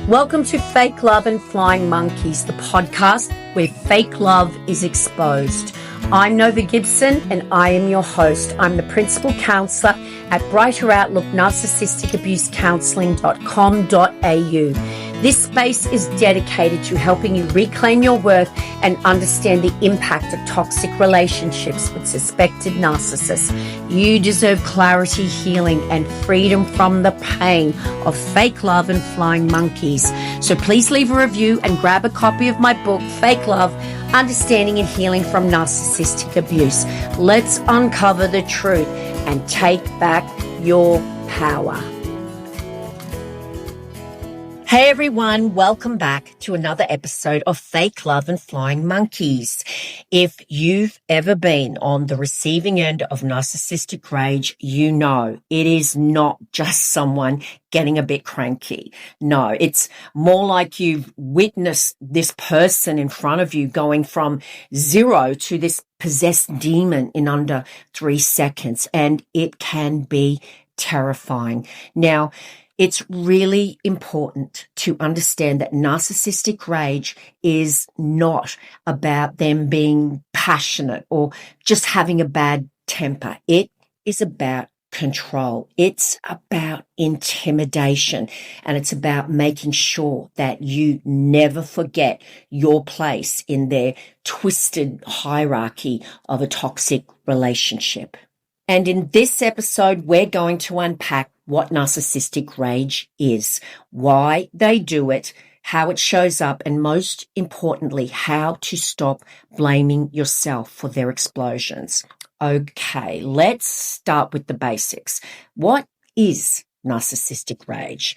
Welcome to Fake Love and Flying Monkeys, the podcast where fake love is exposed. I'm Nova Gibson and I am your host. I'm the principal counsellor at Brighter Outlook Narcissistic Abuse Counselling.com.au. This space is dedicated to helping you reclaim your worth and understand the impact of toxic relationships with suspected narcissists. You deserve clarity, healing, and freedom from the pain of fake love and flying monkeys. So please leave a review and grab a copy of my book, Fake Love, Understanding and Healing from Narcissistic Abuse. Let's uncover the truth and take back your power. Hey everyone, welcome back to another episode of Fake Love and Flying Monkeys. If you've ever been on the receiving end of narcissistic rage, you know it is not just someone getting a bit cranky. No, it's more like you've witnessed this person in front of you going from zero to this possessed demon in under 3 seconds, and it can be terrifying. Now, it's really important to understand that narcissistic rage is not about them being passionate or just having a bad temper. It is about control. It's about intimidation, and it's about making sure that you never forget your place in their twisted hierarchy of a toxic relationship. And in this episode, we're going to unpack what narcissistic rage is, why they do it, how it shows up, and most importantly, how to stop blaming yourself for their explosions. Okay, let's start with the basics. What is narcissistic rage?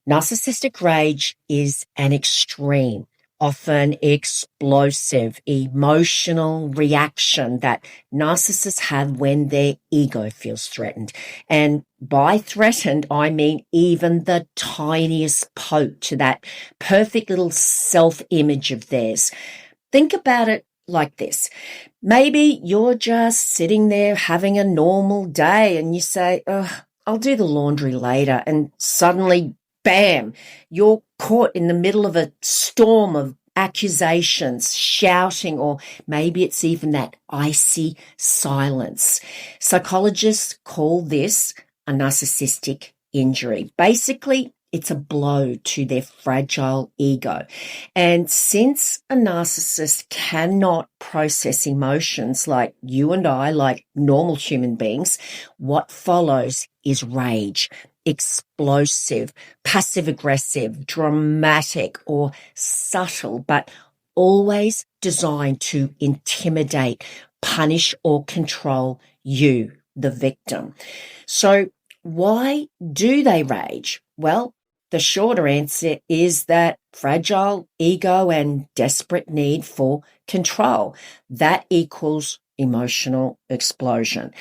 Narcissistic rage is an extreme, often explosive, emotional reaction that narcissists have when their ego feels threatened. And by threatened, I mean even the tiniest poke to that perfect little self-image of theirs. Think about it like this. Maybe you're just sitting there having a normal day and you say, I'll do the laundry later. And suddenly, bam, you're caught in the middle of a storm of accusations, shouting, or maybe it's even that icy silence. Psychologists call this a narcissistic injury. Basically, it's a blow to their fragile ego. And since a narcissist cannot process emotions like you and I, like normal human beings, what follows is rage. Explosive, passive-aggressive, dramatic, or subtle, but always designed to intimidate, punish, or control you, the victim. So why do they rage? Well, the shorter answer is that fragile ego and desperate need for control. That equals emotional explosion.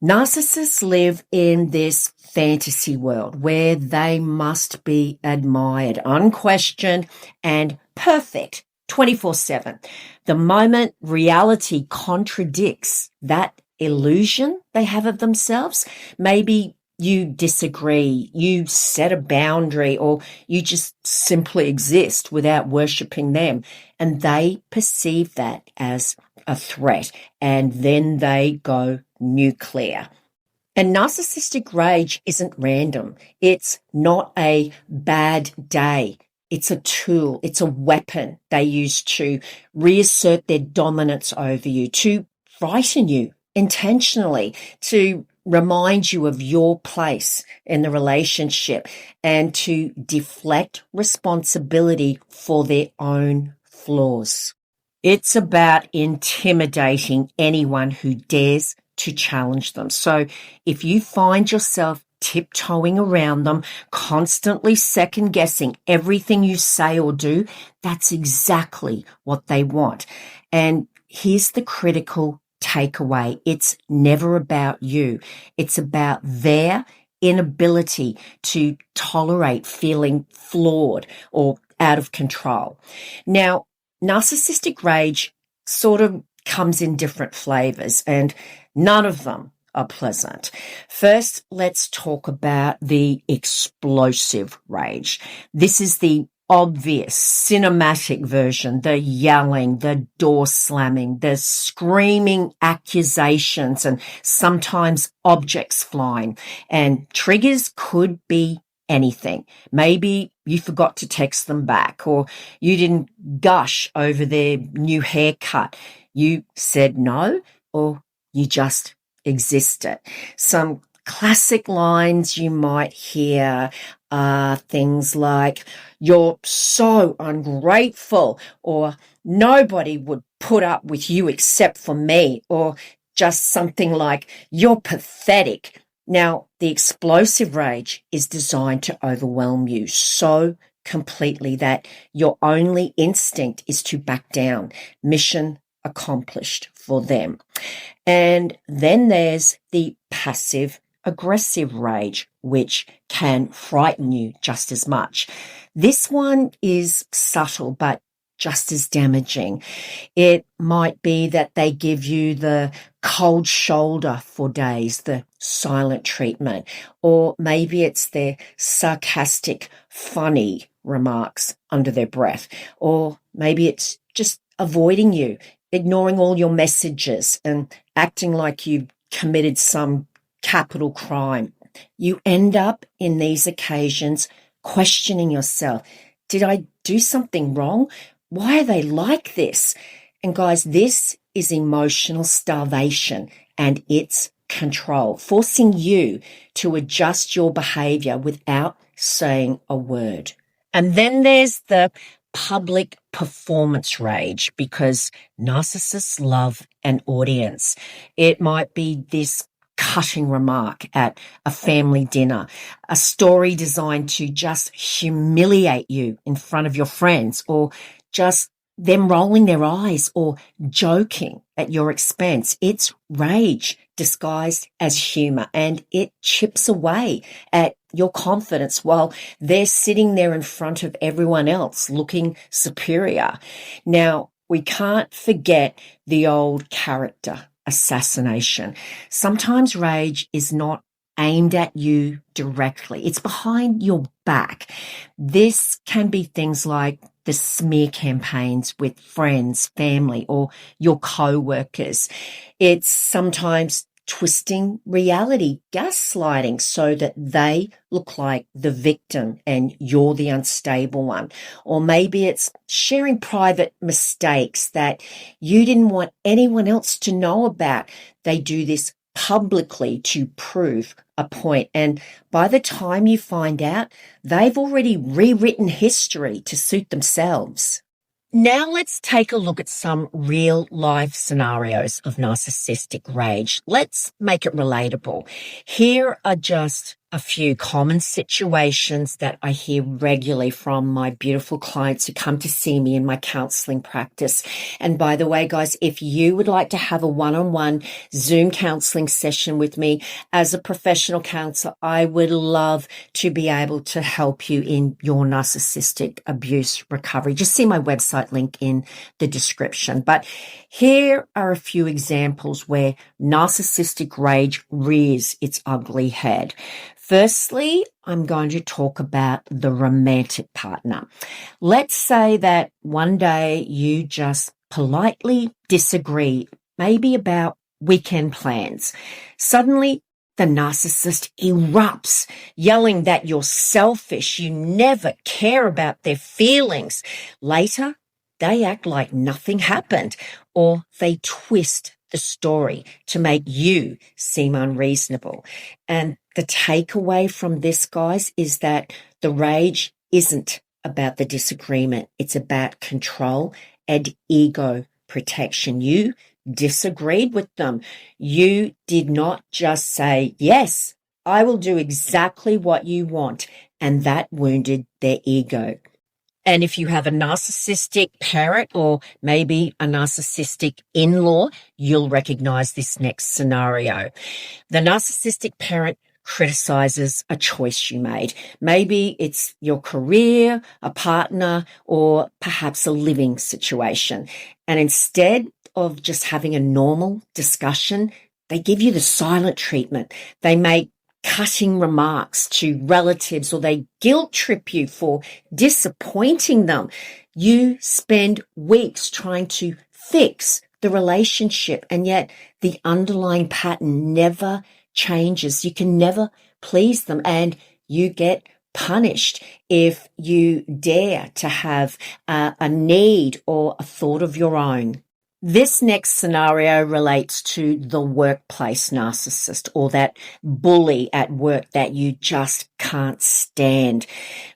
Narcissists live in this fantasy world where they must be admired, unquestioned, and perfect 24/7. The moment reality contradicts that illusion they have of themselves, maybe you disagree, you set a boundary, or you just simply exist without worshipping them, and they perceive that as a threat, and then they go nuclear. And narcissistic rage isn't random. It's not a bad day. It's a tool. It's a weapon they use to reassert their dominance over you, to frighten you intentionally, to remind you of your place in the relationship, and to deflect responsibility for their own flaws. It's about intimidating anyone who dares to challenge them. So if you find yourself tiptoeing around them, constantly second guessing everything you say or do, that's exactly what they want. And here's the critical takeaway. It's never about you. It's about their inability to tolerate feeling flawed or out of control. Now, narcissistic rage sort of comes in different flavors, and none of them are pleasant. First, let's talk about the explosive rage. This is the obvious cinematic version, the yelling, the door slamming, the screaming accusations, and sometimes objects flying. And triggers could be anything. Maybe you forgot to text them back, or you didn't gush over their new haircut. You said no, or you just existed. Some classic lines you might hear are things like, "You're so ungrateful," or "Nobody would put up with you except for me," or just something like, "You're pathetic." Now, the explosive rage is designed to overwhelm you so completely that your only instinct is to back down. Mission accomplished for them. And then there's the passive aggressive rage, which can frighten you just as much. This one is subtle, but just as damaging. It might be that they give you the cold shoulder for days, the silent treatment, or maybe it's their sarcastic, funny remarks under their breath, or maybe it's just avoiding you, ignoring all your messages and acting like you've committed some capital crime. You end up in these occasions questioning yourself. Did I do something wrong? Why are they like this? And guys, this is emotional starvation and it's control, forcing you to adjust your behavior without saying a word. And then there's the public performance rage, because narcissists love an audience. It might be this cutting remark at a family dinner, a story designed to just humiliate you in front of your friends, or just them rolling their eyes or joking at your expense. It's rage disguised as humor, and it chips away at your confidence while they're sitting there in front of everyone else looking superior. Now, we can't forget the old character assassination. Sometimes rage is not aimed at you directly. It's behind your back. This can be things like the smear campaigns with friends, family, or your co-workers. It's sometimes twisting reality, gaslighting, so that they look like the victim and you're the unstable one. Or maybe it's sharing private mistakes that you didn't want anyone else to know about. They do this publicly to prove a point. And by the time you find out, they've already rewritten history to suit themselves. Now let's take a look at some real life scenarios of narcissistic rage. Let's make it relatable. Here are just a few common situations that I hear regularly from my beautiful clients who come to see me in my counseling practice. And by the way, guys, if you would like to have a one-on-one Zoom counseling session with me as a professional counselor, I would love to be able to help you in your narcissistic abuse recovery. Just see my website link in the description. But here are a few examples where narcissistic rage rears its ugly head. Firstly, I'm going to talk about the romantic partner. Let's say that one day you just politely disagree, maybe about weekend plans. Suddenly, the narcissist erupts, yelling that you're selfish, you never care about their feelings. Later, they act like nothing happened, or they twist the story to make you seem unreasonable. And the takeaway from this, guys, is that the rage isn't about the disagreement. It's about control and ego protection. You disagreed with them. You did not just say, "Yes, I will do exactly what you want." And that wounded their ego. And if you have a narcissistic parent or maybe a narcissistic in-law, you'll recognize this next scenario. The narcissistic parent criticizes a choice you made. Maybe it's your career, a partner, or perhaps a living situation. And instead of just having a normal discussion, they give you the silent treatment. They make cutting remarks to relatives, or they guilt trip you for disappointing them. You spend weeks trying to fix the relationship, and yet the underlying pattern never changes. You can never please them, and you get punished if you dare to have a need or a thought of your own. This next scenario relates to the workplace narcissist, or that bully at work that you just can't stand.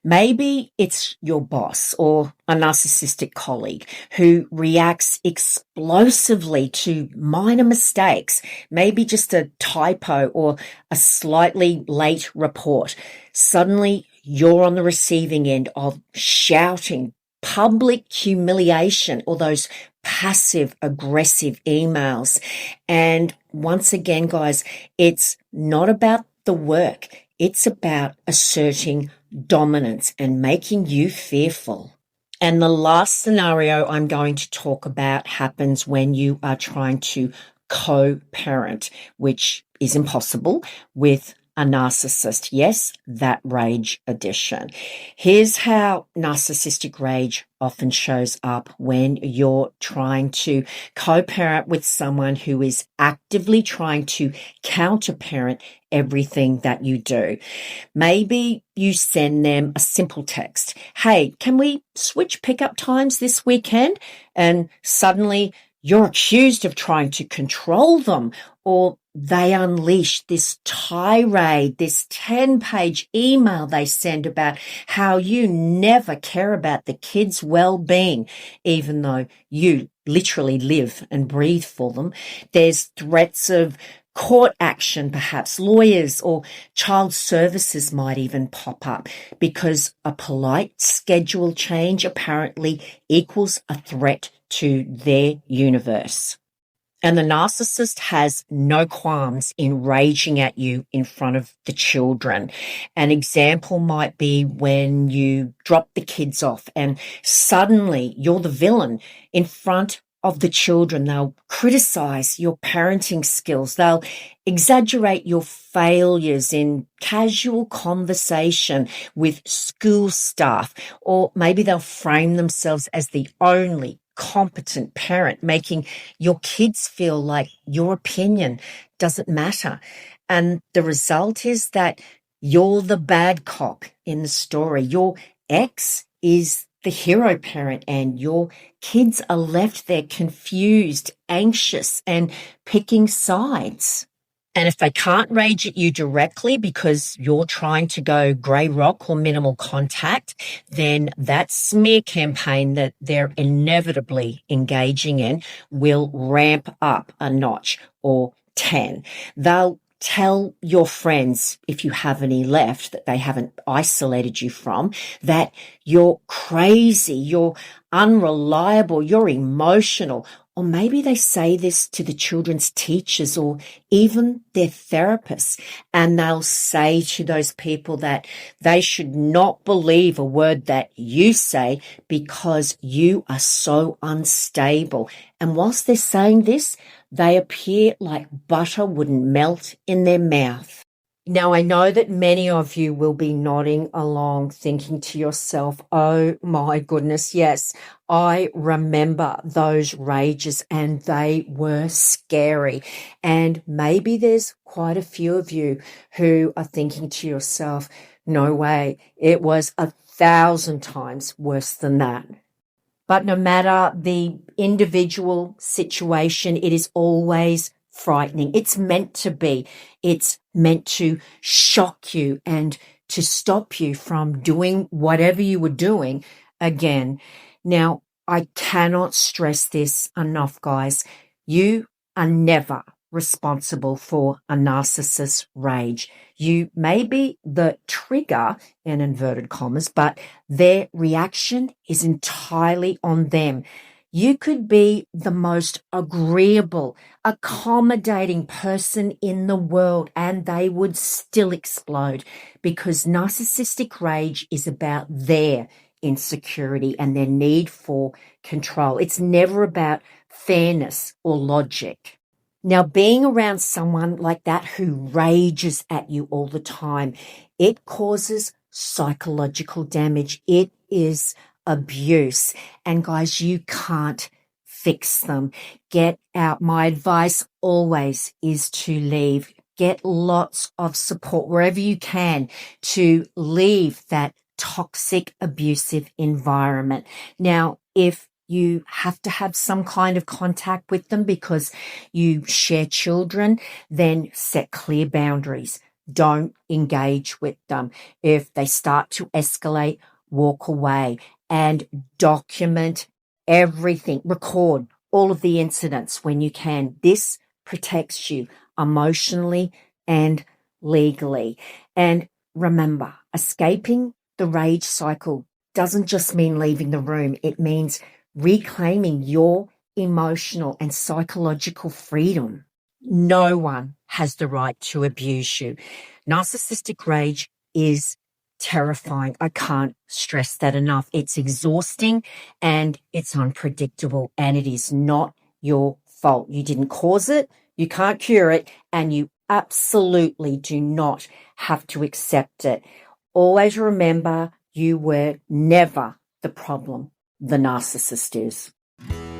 Maybe it's your boss or a narcissistic colleague who reacts explosively to minor mistakes, maybe just a typo or a slightly late report. Suddenly, you're on the receiving end of shouting, public humiliation, or those passive aggressive emails. And once again, guys, it's not about the work. It's about asserting dominance and making you fearful. And the last scenario I'm going to talk about happens when you are trying to co-parent, which is impossible with a narcissist. Yes, that rage edition. Here's how narcissistic rage often shows up when you're trying to co-parent with someone who is actively trying to counter-parent everything that you do. Maybe you send them a simple text. Hey, can we switch pickup times this weekend? And suddenly you're accused of trying to control them, or they unleash this tirade, this 10-page email they send about how you never care about the kids' well-being, even though you literally live and breathe for them. There's threats of court action, perhaps lawyers or child services might even pop up, because a polite schedule change apparently equals a threat to their universe. And the narcissist has no qualms in raging at you in front of the children. An example might be when you drop the kids off and suddenly you're the villain in front of the children. They'll criticize your parenting skills. They'll exaggerate your failures in casual conversation with school staff, or maybe they'll frame themselves as the only competent parent, making your kids feel like your opinion doesn't matter. And the result is that you're the bad cop in the story. Your ex is the hero parent, and your kids are left there confused, anxious, and picking sides. And if they can't rage at you directly because you're trying to go grey rock or minimal contact, then that smear campaign that they're inevitably engaging in will ramp up a notch or 10. They'll tell your friends, if you have any left that they haven't isolated you from, that you're crazy, you're unreliable, you're emotional. Or maybe they say this to the children's teachers or even their therapists, and they'll say to those people that they should not believe a word that you say because you are so unstable. And whilst they're saying this, they appear like butter wouldn't melt in their mouth. Now, I know that many of you will be nodding along, thinking to yourself, oh my goodness, yes, I remember those rages and they were scary. And maybe there's quite a few of you who are thinking to yourself, no way, it was 1,000 times worse than that. But no matter the individual situation, it is always frightening. It's meant to be. It's meant to shock you and to stop you from doing whatever you were doing again. Now, I cannot stress this enough, guys. You are never responsible for a narcissist's rage. You may be the trigger, in inverted commas, but their reaction is entirely on them. You could be the most agreeable, accommodating person in the world, and they would still explode, because narcissistic rage is about their insecurity and their need for control. It's never about fairness or logic. Now, being around someone like that who rages at you all the time, it causes psychological damage. It is abuse. And guys, you can't fix them. Get out. My advice always is to leave. Get lots of support wherever you can to leave that toxic, abusive environment. Now, if you have to have some kind of contact with them because you share children, then set clear boundaries. Don't engage with them. If they start to escalate, walk away and document everything. Record all of the incidents when you can. This protects you emotionally and legally. And remember, escaping the rage cycle doesn't just mean leaving the room. It means reclaiming your emotional and psychological freedom. No one has the right to abuse you. Narcissistic rage is terrifying. I can't stress that enough. It's exhausting and it's unpredictable, and it is not your fault. You didn't cause it, you can't cure it, and you absolutely do not have to accept it. Always remember, you were never the problem. The narcissist is.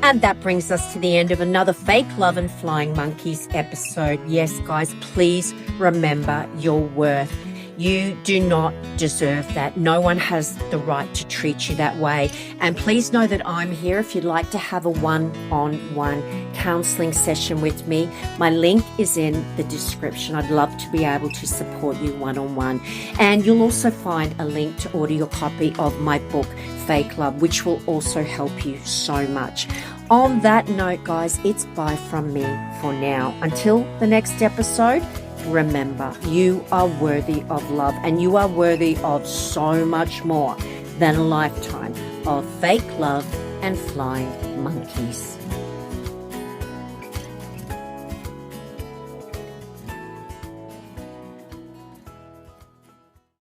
And that brings us to the end of another Fake Love and Flying Monkeys episode. Yes, guys, please remember your worth. You do not deserve that. No one has the right to treat you that way. And please know that I'm here if you'd like to have a one-on-one counseling session with me. My link is in the description. I'd love to be able to support you one-on-one. And you'll also find a link to order your copy of my book, Fake Love, which will also help you so much. On that note, guys, it's bye from me for now. Until the next episode, remember, you are worthy of love, and you are worthy of so much more than a lifetime of fake love and flying monkeys.